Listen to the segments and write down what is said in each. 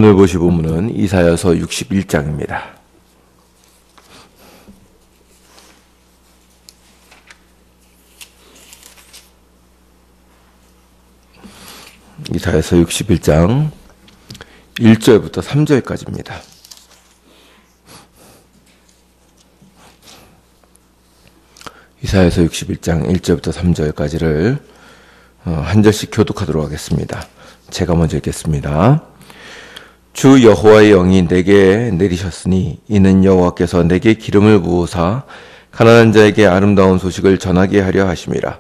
오늘 보실 본문은 이사야서 61장입니다. 이사야서 61장 1절부터 3절까지입니다. 이사야서 61장 1절부터 3절까지를 한 절씩 교독하도록 하겠습니다. 제가 먼저 읽겠습니다. 주 여호와의 영이 내게 내리셨으니 이는 여호와께서 내게 기름을 부으사 가난한 자에게 아름다운 소식을 전하게 하려 하심이라.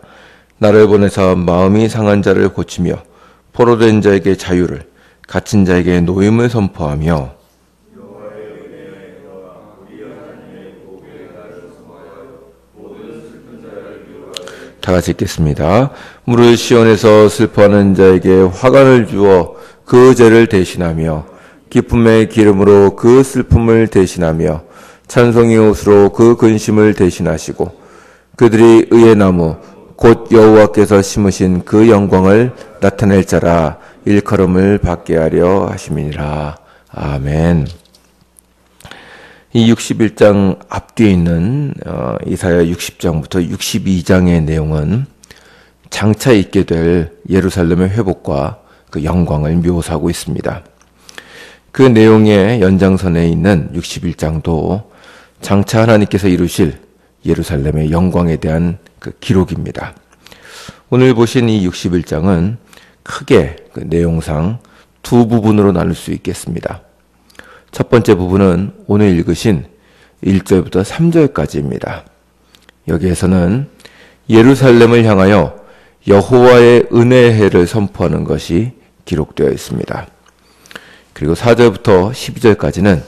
나를 보내사 마음이 상한 자를 고치며 포로된 자에게 자유를, 갇힌 자에게 노임을 선포하며 다 같이 읽겠습니다. 무릇 시온에서 슬퍼하는 자에게 화관을 주어 그 죄를 대신하며 기쁨의 기름으로 그 슬픔을 대신하며 찬송의 옷으로 그 근심을 대신하시고 그들이 의의 나무 곧 여호와께서 심으신 그 영광을 나타낼 자라 일컬음을 받게 하려 하심이니라. 아멘. 이 61장 앞뒤에 있는 이사야 60장부터 62장의 내용은 장차 있게 될 예루살렘의 회복과 그 영광을 묘사하고 있습니다. 그 내용의 연장선에 있는 61장도 장차 하나님께서 이루실 예루살렘의 영광에 대한 그 기록입니다. 오늘 보신 이 61장은 크게 그 내용상 두 부분으로 나눌 수 있겠습니다. 첫 번째 부분은 오늘 읽으신 1절부터 3절까지입니다. 여기에서는 예루살렘을 향하여 여호와의 은혜의 해를 선포하는 것이 기록되어 있습니다. 그리고 4절부터 12절까지는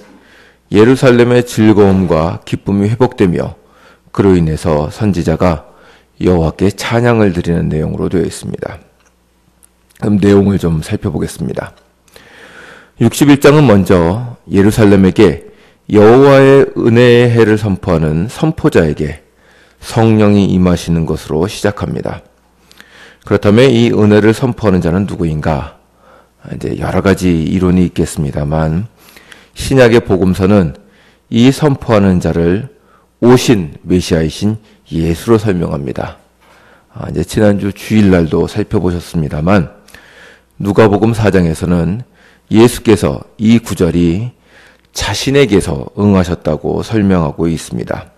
예루살렘의 즐거움과 기쁨이 회복되며 그로 인해서 선지자가 여호와께 찬양을 드리는 내용으로 되어 있습니다. 그럼 내용을 좀 살펴보겠습니다. 61장은 먼저 예루살렘에게 여호와의 은혜의 해를 선포하는 선포자에게 성령이 임하시는 것으로 시작합니다. 그렇다면 이 은혜를 선포하는 자는 누구인가? 이제 여러 가지 이론이 있겠습니다만 신약의 복음서는 이 선포하는 자를 오신 메시아이신 예수로 설명합니다. 이제 지난주 주일날도 살펴보셨습니다만 누가복음 4장에서는 예수께서 이 구절이 자신에게서 응하셨다고 설명하고 있습니다.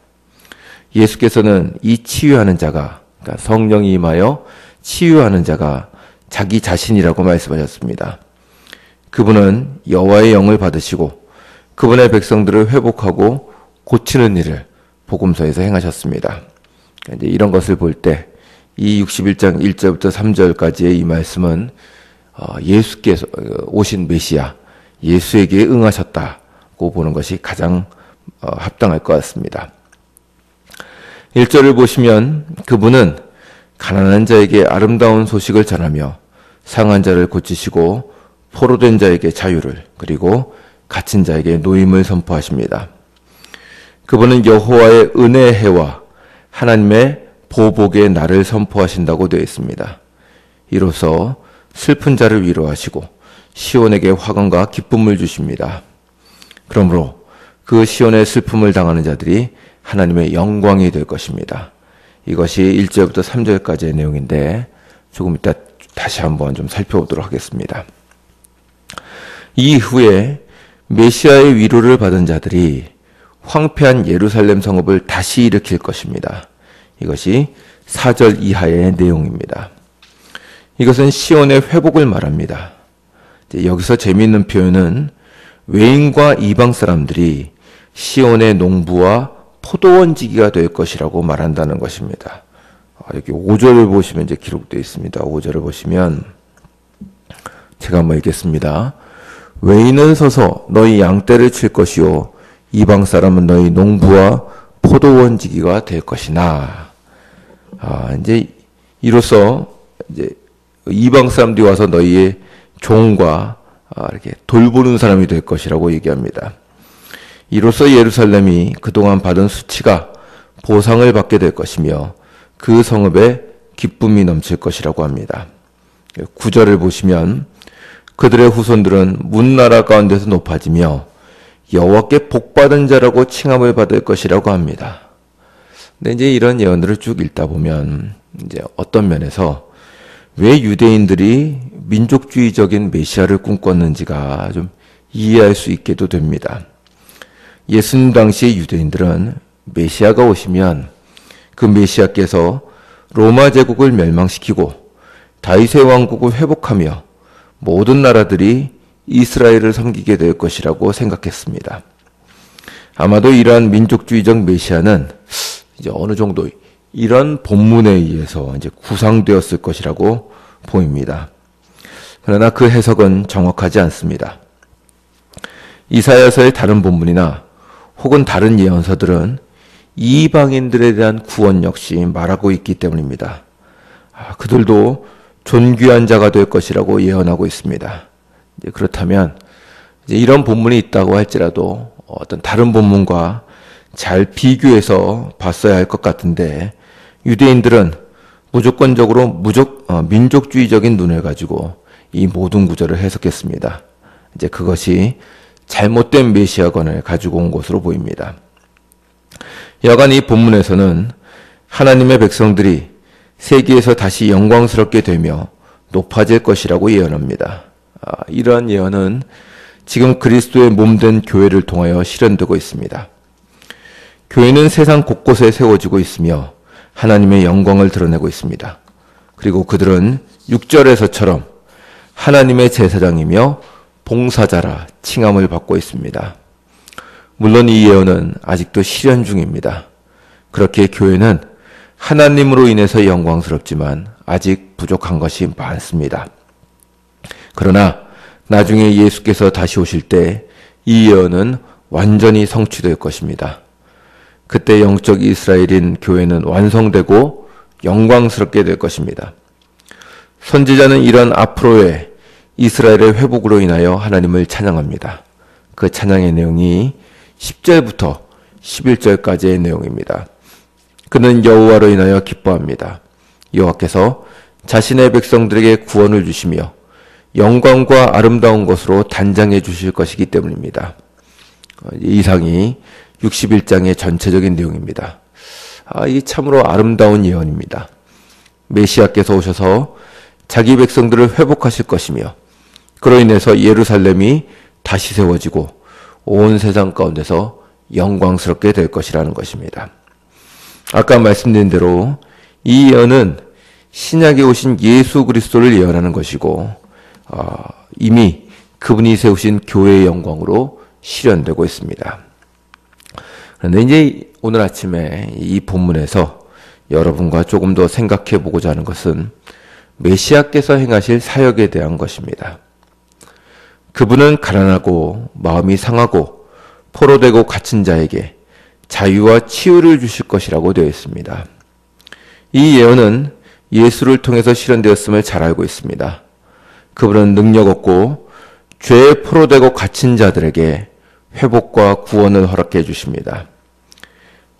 예수께서는 이 치유하는 자가, 그러니까 성령이 임하여 치유하는 자가 자기 자신이라고 말씀하셨습니다. 그분은 여호와의 영을 받으시고 그분의 백성들을 회복하고 고치는 일을 복음서에서 행하셨습니다. 이제 이런 것을 볼 때 이 61장 1절부터 3절까지의 이 말씀은 예수께서 오신 메시아 예수에게 응하셨다고 보는 것이 가장 합당할 것 같습니다. 1절을 보시면 그분은 가난한 자에게 아름다운 소식을 전하며 상한 자를 고치시고 포로된 자에게 자유를 그리고 갇힌 자에게 노임을 선포하십니다. 그분은 여호와의 은혜의 해와 하나님의 보복의 날을 선포하신다고 되어 있습니다. 이로써 슬픈 자를 위로하시고 시온에게 화관과 기쁨을 주십니다. 그러므로 그 시온의 슬픔을 당하는 자들이 하나님의 영광이 될 것입니다. 이것이 1절부터 3절까지의 내용인데 조금 이따 다시 한번 좀 살펴보도록 하겠습니다. 이후에 메시아의 위로를 받은 자들이 황폐한 예루살렘 성읍을 다시 일으킬 것입니다. 이것이 4절 이하의 내용입니다. 이것은 시온의 회복을 말합니다. 여기서 재미있는 표현은 외인과 이방 사람들이 시온의 농부와 포도원지기가 될 것이라고 말한다는 것입니다. 여기 5절을 보시면 이제 기록되어 있습니다. 5절을 보시면 제가 한번 읽겠습니다. 외인은 서서 너희 양떼를 칠 것이요 이방 사람은 너희 농부와 포도원지기가 될 것이나. 이제 이로써 이제 이방 사람들이 와서 너희의 종과 이렇게 돌보는 사람이 될 것이라고 얘기합니다. 이로써 예루살렘이 그동안 받은 수치가 보상을 받게 될 것이며 그 성읍에 기쁨이 넘칠 것이라고 합니다. 9절을 보시면 그들의 후손들은 문나라 가운데서 높아지며 여호와께 복받은 자라고 칭함을 받을 것이라고 합니다. 근데 이제 이런 예언들을 쭉 읽다 보면 이제 어떤 면에서 왜 유대인들이 민족주의적인 메시아를 꿈꿨는지가 좀 이해할 수 있게도 됩니다. 예수님 당시의 유대인들은 메시아가 오시면 그 메시아께서 로마 제국을 멸망시키고 다윗의 왕국을 회복하며 모든 나라들이 이스라엘을 섬기게 될 것이라고 생각했습니다. 아마도 이러한 민족주의적 메시아는 이제 어느 정도 이런 본문에 의해서 이제 구상되었을 것이라고 보입니다. 그러나 그 해석은 정확하지 않습니다. 이사야서의 다른 본문이나 혹은 다른 예언서들은 이방인들에 대한 구원 역시 말하고 있기 때문입니다. 그들도 존귀한 자가 될 것이라고 예언하고 있습니다. 그렇다면 이제 이런 본문이 있다고 할지라도 어떤 다른 본문과 잘 비교해서 봤어야 할 것 같은데 유대인들은 무조건적으로 민족주의적인 눈을 가지고 이 모든 구절을 해석했습니다. 이제 그것이 잘못된 메시아관을 가지고 온 것으로 보입니다. 여간 이 본문에서는 하나님의 백성들이 세계에서 다시 영광스럽게 되며 높아질 것이라고 예언합니다. 이러한 예언은 지금 그리스도의 몸된 교회를 통하여 실현되고 있습니다. 교회는 세상 곳곳에 세워지고 있으며 하나님의 영광을 드러내고 있습니다. 그리고 그들은 6절에서처럼 하나님의 제사장이며 봉사자라 칭함을 받고 있습니다. 물론 이 예언은 아직도 실현 중입니다. 그렇게 교회는 하나님으로 인해서 영광스럽지만 아직 부족한 것이 많습니다. 그러나 나중에 예수께서 다시 오실 때 이 예언은 완전히 성취될 것입니다. 그때 영적 이스라엘인 교회는 완성되고 영광스럽게 될 것입니다. 선지자는 이런 앞으로의 이스라엘의 회복으로 인하여 하나님을 찬양합니다. 그 찬양의 내용이 10절부터 11절까지의 내용입니다. 그는 여호와로 인하여 기뻐합니다. 여호와께서 자신의 백성들에게 구원을 주시며 영광과 아름다운 것으로 단장해 주실 것이기 때문입니다. 이상이 61장의 전체적인 내용입니다. 이 참으로 아름다운 예언입니다. 메시아께서 오셔서 자기 백성들을 회복하실 것이며 그로 인해서 예루살렘이 다시 세워지고 온 세상 가운데서 영광스럽게 될 것이라는 것입니다. 아까 말씀드린 대로 이 예언은 신약에 오신 예수 그리스도를 예언하는 것이고 이미 그분이 세우신 교회의 영광으로 실현되고 있습니다. 그런데 이제 오늘 아침에 이 본문에서 여러분과 조금 더 생각해 보고자 하는 것은 메시아께서 행하실 사역에 대한 것입니다. 그분은 가난하고 마음이 상하고 포로되고 갇힌 자에게 자유와 치유를 주실 것이라고 되어 있습니다. 이 예언은 예수를 통해서 실현되었음을 잘 알고 있습니다. 그분은 능력 없고 죄에 포로되고 갇힌 자들에게 회복과 구원을 허락해 주십니다.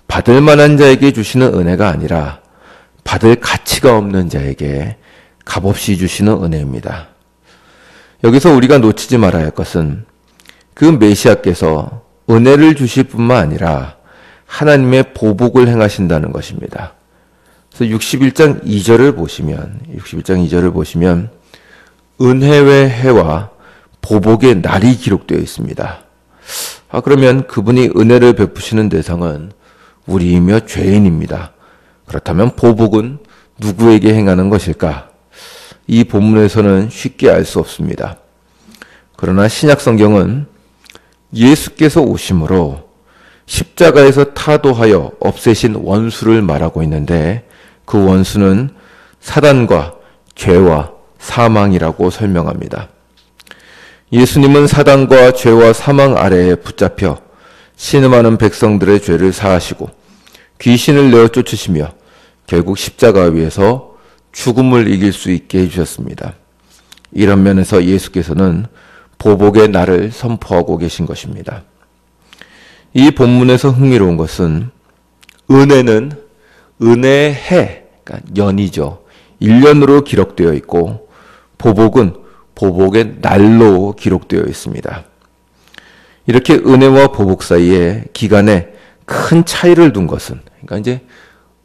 받을 만한 자에게 주시는 은혜가 아니라 받을 가치가 없는 자에게 값없이 주시는 은혜입니다. 여기서 우리가 놓치지 말아야 할 것은 그 메시아께서 은혜를 주실 뿐만 아니라 하나님의 보복을 행하신다는 것입니다. 그래서 61장 2절을 보시면 은혜의 해와 보복의 날이 기록되어 있습니다. 그러면 그분이 은혜를 베푸시는 대상은 우리이며 죄인입니다. 그렇다면 보복은 누구에게 행하는 것일까? 이 본문에서는 쉽게 알 수 없습니다. 그러나 신약 성경은 예수께서 오심으로 십자가에서 타도하여 없애신 원수를 말하고 있는데 그 원수는 사단과 죄와 사망이라고 설명합니다. 예수님은 사단과 죄와 사망 아래에 붙잡혀 신음하는 백성들의 죄를 사하시고 귀신을 내어 쫓으시며 결국 십자가 위에서 죽음을 이길 수 있게 해주셨습니다. 이런 면에서 예수께서는 보복의 날을 선포하고 계신 것입니다. 이 본문에서 흥미로운 것은 은혜는 은혜의 해, 그러니까 년이죠. 1년으로 기록되어 있고 보복은 보복의 날로 기록되어 있습니다. 이렇게 은혜와 보복 사이에 기간에 큰 차이를 둔 것은, 그러니까 이제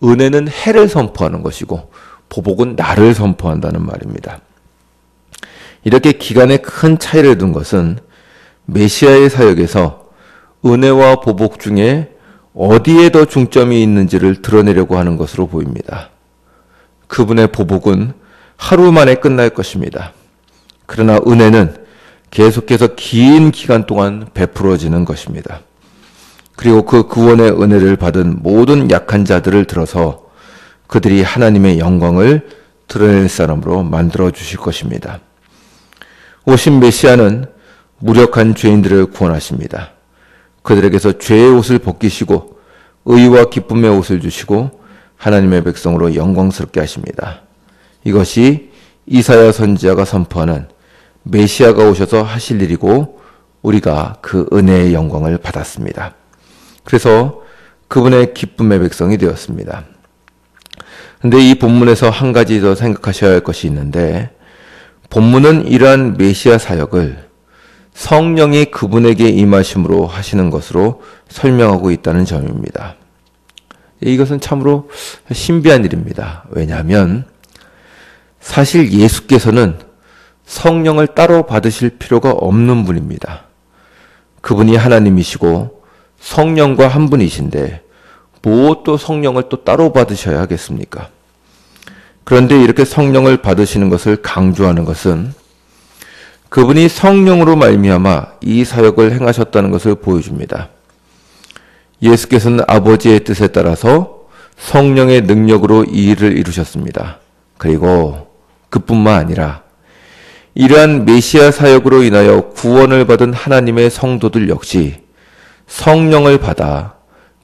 은혜는 해를 선포하는 것이고 보복은 날을 선포한다는 말입니다. 이렇게 기간에 큰 차이를 둔 것은 메시아의 사역에서 은혜와 보복 중에 어디에 더 중점이 있는지를 드러내려고 하는 것으로 보입니다. 그분의 보복은 하루 만에 끝날 것입니다. 그러나 은혜는 계속해서 긴 기간 동안 베풀어지는 것입니다. 그리고 그 구원의 은혜를 받은 모든 약한 자들을 들어서 그들이 하나님의 영광을 드러낼 사람으로 만들어 주실 것입니다. 오신 메시아는 무력한 죄인들을 구원하십니다. 그들에게서 죄의 옷을 벗기시고 의와 기쁨의 옷을 주시고 하나님의 백성으로 영광스럽게 하십니다. 이것이 이사야 선지자가 선포하는 메시아가 오셔서 하실 일이고 우리가 그 은혜의 영광을 받았습니다. 그래서 그분의 기쁨의 백성이 되었습니다. 그런데 이 본문에서 한 가지 더 생각하셔야 할 것이 있는데, 본문은 이러한 메시아 사역을 성령이 그분에게 임하심으로 하시는 것으로 설명하고 있다는 점입니다. 이것은 참으로 신비한 일입니다. 왜냐하면 사실 예수께서는 성령을 따로 받으실 필요가 없는 분입니다. 그분이 하나님이시고 성령과 한 분이신데 뭐 또 성령을 또 따로 받으셔야 하겠습니까? 그런데 이렇게 성령을 받으시는 것을 강조하는 것은 그분이 성령으로 말미암아 이 사역을 행하셨다는 것을 보여줍니다. 예수께서는 아버지의 뜻에 따라서 성령의 능력으로 이 일을 이루셨습니다. 그리고 그뿐만 아니라 이러한 메시아 사역으로 인하여 구원을 받은 하나님의 성도들 역시 성령을 받아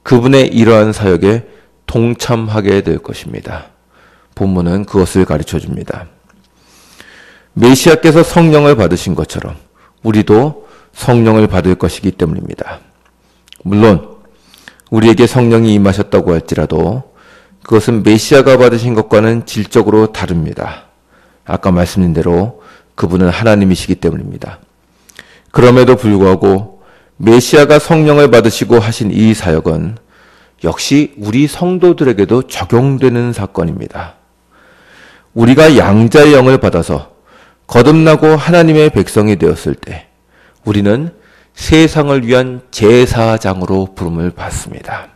그분의 이러한 사역에 동참하게 될 것입니다. 본문은 그것을 가르쳐 줍니다. 메시아께서 성령을 받으신 것처럼 우리도 성령을 받을 것이기 때문입니다. 물론 우리에게 성령이 임하셨다고 할지라도 그것은 메시아가 받으신 것과는 질적으로 다릅니다. 아까 말씀드린 대로 그분은 하나님이시기 때문입니다. 그럼에도 불구하고 메시아가 성령을 받으시고 하신 이 사역은 역시 우리 성도들에게도 적용되는 사건입니다. 우리가 양자의 영을 받아서 거듭나고 하나님의 백성이 되었을 때 우리는 세상을 위한 제사장으로 부름을 받습니다.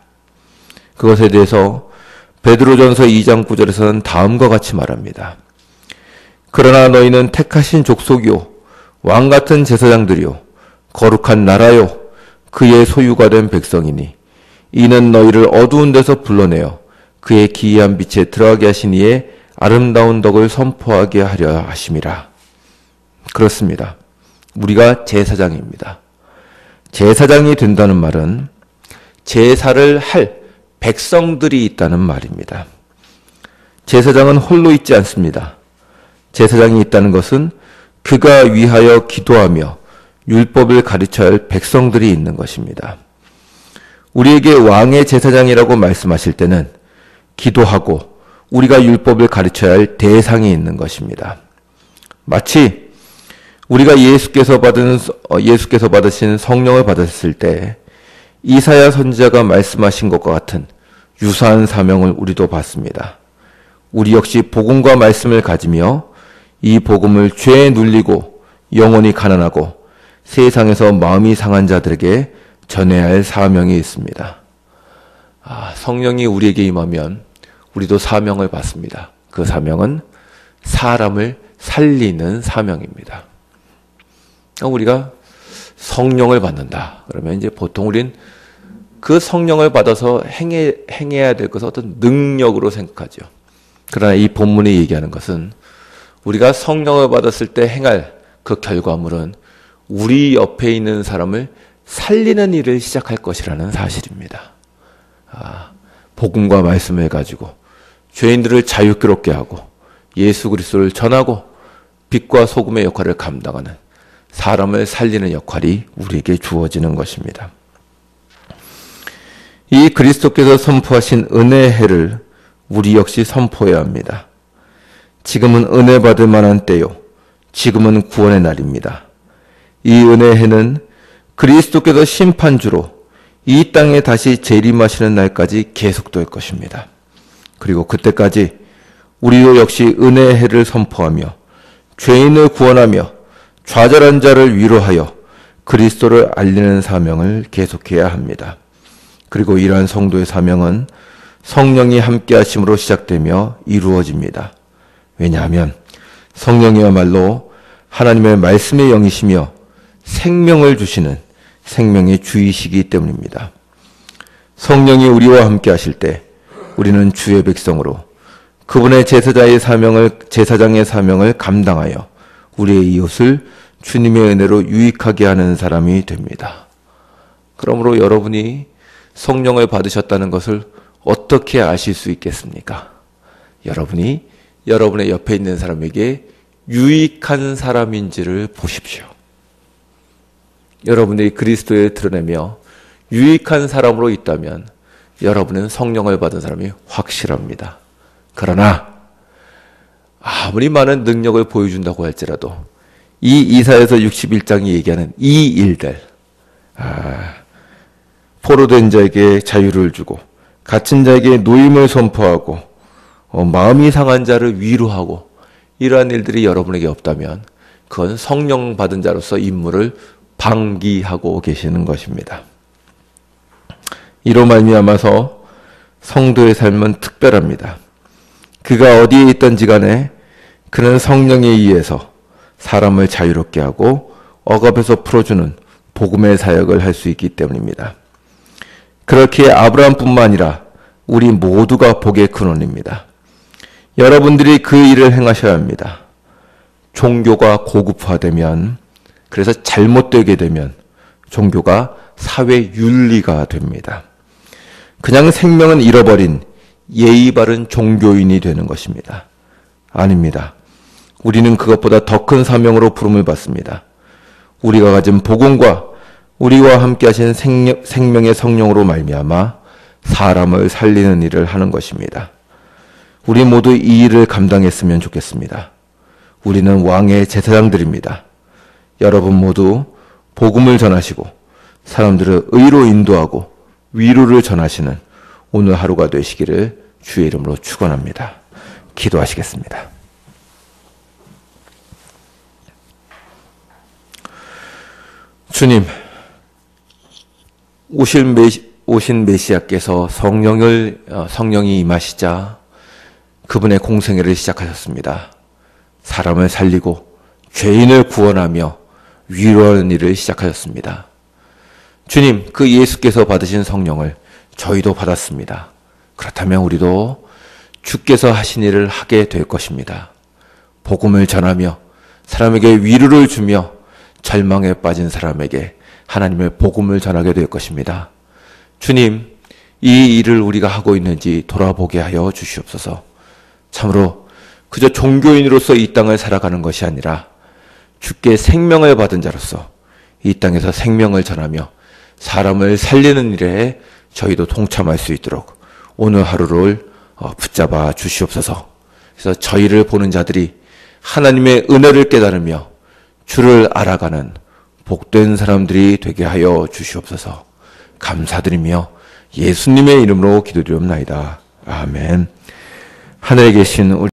그것에 대해서 베드로전서 2장 9절에서는 다음과 같이 말합니다. 그러나 너희는 택하신 족속이요 왕같은 제사장들이요 거룩한 나라요 그의 소유가 된 백성이니 이는 너희를 어두운 데서 불러내어 그의 기이한 빛에 들어가게 하신 이의 아름다운 덕을 선포하게 하려 하심이라. 그렇습니다. 우리가 제사장입니다. 제사장이 된다는 말은 제사를 할 백성들이 있다는 말입니다. 제사장은 홀로 있지 않습니다. 제사장이 있다는 것은 그가 위하여 기도하며 율법을 가르쳐야 할 백성들이 있는 것입니다. 우리에게 왕의 제사장이라고 말씀하실 때는 기도하고 우리가 율법을 가르쳐야 할 대상이 있는 것입니다. 마치 우리가 예수께서 받으신 성령을 받았을 때 이사야 선지자가 말씀하신 것과 같은 유사한 사명을 우리도 받습니다. 우리 역시 복음과 말씀을 가지며 이 복음을 죄에 눌리고 영혼이 가난하고 세상에서 마음이 상한 자들에게 전해야 할 사명이 있습니다. 성령이 우리에게 임하면 우리도 사명을 받습니다. 그 사명은 사람을 살리는 사명입니다. 우리가 성령을 받는다. 그러면 이제 보통 우린 그 성령을 받아서 행해야 될 것은 어떤 능력으로 생각하죠. 그러나 이 본문이 얘기하는 것은 우리가 성령을 받았을 때 행할 그 결과물은 우리 옆에 있는 사람을 살리는 일을 시작할 것이라는 사실입니다. 복음과 말씀을 가지고 죄인들을 자유롭게 하고 예수 그리스도를 전하고 빛과 소금의 역할을 감당하는 사람을 살리는 역할이 우리에게 주어지는 것입니다. 이 그리스도께서 선포하신 은혜의 해를 우리 역시 선포해야 합니다. 지금은 은혜 받을 만한 때요 지금은 구원의 날입니다. 이 은혜의 해는 그리스도께서 심판주로 이 땅에 다시 재림하시는 날까지 계속될 것입니다. 그리고 그때까지 우리도 역시 은혜의 해를 선포하며 죄인을 구원하며 좌절한 자를 위로하여 그리스도를 알리는 사명을 계속해야 합니다. 그리고 이러한 성도의 사명은 성령이 함께 하심으로 시작되며 이루어집니다. 왜냐하면 성령이야말로 하나님의 말씀의 영이시며 생명을 주시는 생명의 주이시기 때문입니다. 성령이 우리와 함께 하실 때 우리는 주의 백성으로 그분의 제사장의 사명을 감당하여 우리의 이웃을 주님의 은혜로 유익하게 하는 사람이 됩니다. 그러므로 여러분이 성령을 받으셨다는 것을 어떻게 아실 수 있겠습니까? 여러분이 여러분의 옆에 있는 사람에게 유익한 사람인지를 보십시오. 여러분들이 그리스도에 드러내며 유익한 사람으로 있다면 여러분은 성령을 받은 사람이 확실합니다. 그러나 아무리 많은 능력을 보여준다고 할지라도 이 이사야서 61장이 얘기하는 이 일들, 포로된 자에게 자유를 주고 갇힌 자에게 노임을 선포하고 마음이 상한 자를 위로하고 이러한 일들이 여러분에게 없다면 그건 성령 받은 자로서 임무를 방기하고 계시는 것입니다. 이로 말미암아서 성도의 삶은 특별합니다. 그가 어디에 있든지 간에 그는 성령에 의해서 사람을 자유롭게 하고 억압에서 풀어주는 복음의 사역을 할 수 있기 때문입니다. 그렇게 아브라함뿐만 아니라 우리 모두가 복의 근원입니다. 여러분들이 그 일을 행하셔야 합니다. 종교가 고급화되면, 그래서 잘못되게 되면 종교가 사회 윤리가 됩니다. 그냥 생명은 잃어버린 예의 바른 종교인이 되는 것입니다. 아닙니다. 우리는 그것보다 더 큰 사명으로 부름을 받습니다. 우리가 가진 복음과 우리와 함께 하신 생명의 성령으로 말미암아 사람을 살리는 일을 하는 것입니다. 우리 모두 이 일을 감당했으면 좋겠습니다. 우리는 왕의 제사장들입니다. 여러분 모두 복음을 전하시고 사람들을 의로 인도하고 위로를 전하시는 오늘 하루가 되시기를 주의 이름으로 축원합니다. 기도하시겠습니다. 주님, 오신 메시아께서 성령이 임하시자 그분의 공생애를 시작하셨습니다. 사람을 살리고 죄인을 구원하며 위로하는 일을 시작하셨습니다. 주님, 그 예수께서 받으신 성령을 저희도 받았습니다. 그렇다면 우리도 주께서 하신 일을 하게 될 것입니다. 복음을 전하며 사람에게 위로를 주며 절망에 빠진 사람에게 하나님의 복음을 전하게 될 것입니다. 주님, 이 일을 우리가 하고 있는지 돌아보게 하여 주시옵소서. 참으로 그저 종교인으로서 이 땅을 살아가는 것이 아니라 주께 생명을 받은 자로서 이 땅에서 생명을 전하며 사람을 살리는 일에 저희도 동참할 수 있도록 오늘 하루를 붙잡아 주시옵소서. 그래서 저희를 보는 자들이 하나님의 은혜를 깨달으며 주를 알아가는 복된 사람들이 되게 하여 주시옵소서. 감사드리며 예수님의 이름으로 기도드리옵나이다. 아멘. 하늘에 계신 우리